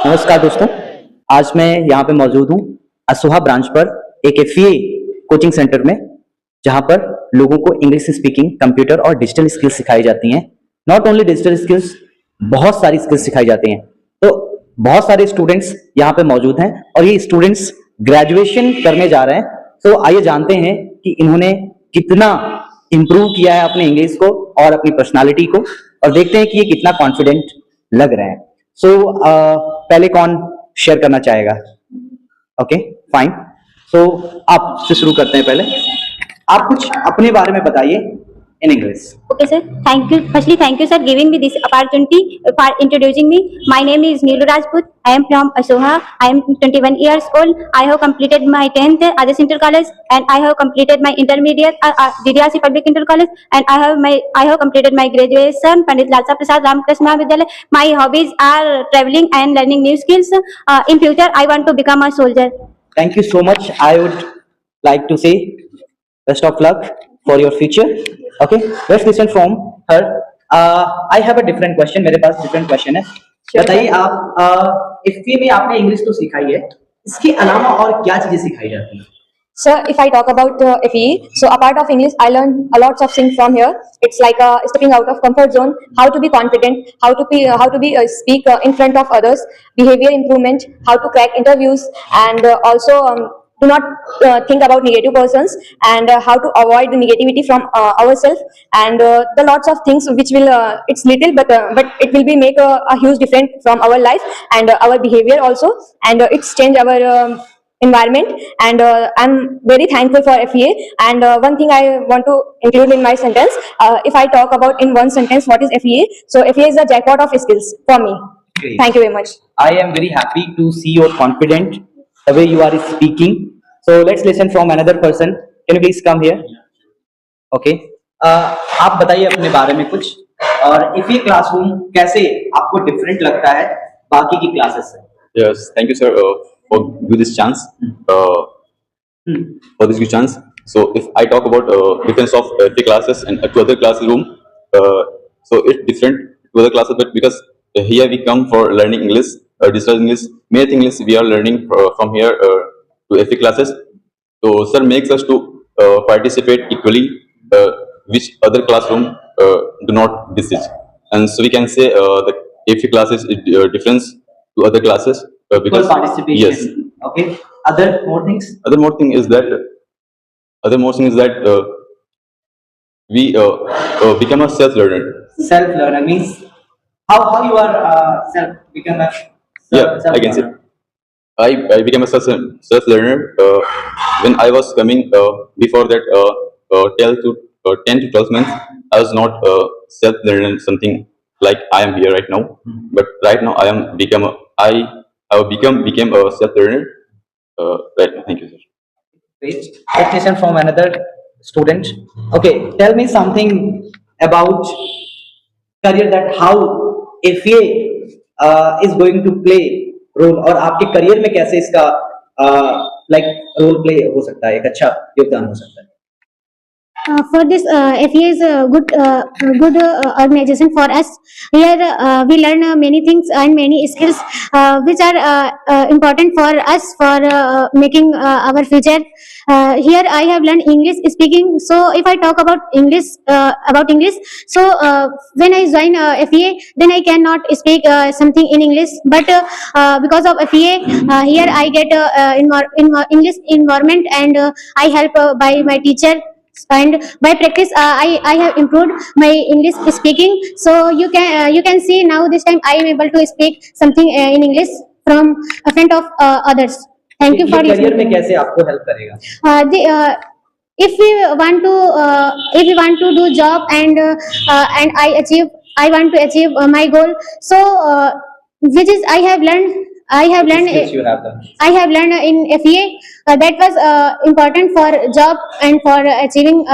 नमस्कार दोस्तों, आज मैं यहाँ पे मौजूद हूँ असोहा ब्रांच पर एक एफईए कोचिंग सेंटर में, जहाँ पर लोगों को इंग्लिश स्पीकिंग, कंप्यूटर और डिजिटल स्किल्स सिखाई जाती हैं। नॉट ओनली डिजिटल स्किल्स, बहुत सारी स्किल्स सिखाई जाती हैं। तो बहुत सारे स्टूडेंट्स यहाँ पे मौजूद हैं और ये स्टूडेंट्स ग्रेजुएशन करने जा रहे हैं। तो आइए जानते हैं कि इन्होंने कितना इम्प्रूव किया है अपने इंग्लिश को और अपनी पर्सनालिटी को, और देखते हैं कि ये कितना कॉन्फिडेंट लग रहे हैं। पहले कौन शेयर करना चाहेगा? Okay, fine. आप शुरू करते हैं। पहले आप कुछ अपने बारे में बताइए in English. Okay, sir. Thank you. Firstly, thank you, sir, giving me this opportunity for introducing me. My name is Neelu Rajput. I am from Ashoha. I am 21 years old. I have completed my 10th at Adarsh Inter College, and I have completed my intermediate at DDRC Public Inter College, and I have completed my graduation Pandit Lalsa Prasad Ramakrishna Mahavidyalaya. My hobbies are traveling and learning new skills. In future, I want to become a soldier. Thank you so much. I would like to say best of luck for your future. Okay, let's listen from her. I have a different question. मेरे पास different question है। बताइए आप FA में आपने English तो सिखाई है, इसके अलावा और क्या चीजें सिखाई जाती हैं? Sir, if I talk about FE, so apart of English, I learned a lot of things from here. It's like stepping out of comfort zone, how to be confident, how to be speak in front of others, behavior improvement, how to crack interviews, and also do not think about negative persons, and how to avoid the negativity from ourselves, and the lots of things which will it's little but it will be make a huge difference from our life and our behavior also, and it's change our environment, and I'm very thankful for FEA. And one thing I want to include in my sentence, if I talk about in one sentence what is FEA, so FEA is the jackpot of skills for me. Great. Thank you very much. I am very happy to see your confident the way you are speaking. So let's listen from another person. Can you please come here? Okay. आप बताइए अपने बारे में कुछ, और FA classroom कैसे आपको different लगता है बाकी की क्लासेस से? Yes, thank you, sir, for giving this chance. For this good chance. So, if I talk about difference of FE classes and to other classroom, so it's different to other classes, but because here we come for learning English, digital English, many things we are learning from here to FE classes. So, sir makes us to participate equally, which other classroom do not this, and so we can say the FE classes is difference to other classes because participation. Yes. Okay. Other more things is that we become a self learner. Self learner means how you are self become a I can say I became a self learner when I was coming before that 10 to 12 months. I was not self learner something like I am here right now, but right now I am became a self learner. Right now. Thank you, sir. Great. Let's listen from another student. Okay, tell me something about career, that how FA is going to play role, और आपके career में कैसे इसका role play हो सकता है, एक अच्छा योगदान हो सकता है? For this, FEA is a good organization for us. Here we learn many things and many skills which are important for us for making our future. Here I have learned English speaking. So if I talk about English, so when I join FEA, then I cannot speak something in English. But because of FEA, here I get English environment, and I help by my teacher. And by practice I have improved my English speaking. So you can see now this time I am able to speak something in English from a front of others. Thank you for listening. Career में कैसे आपको help करेगा? If we want to do job and I want to achieve my goal, so which is I have learned in FEA, that was important for job and for achieving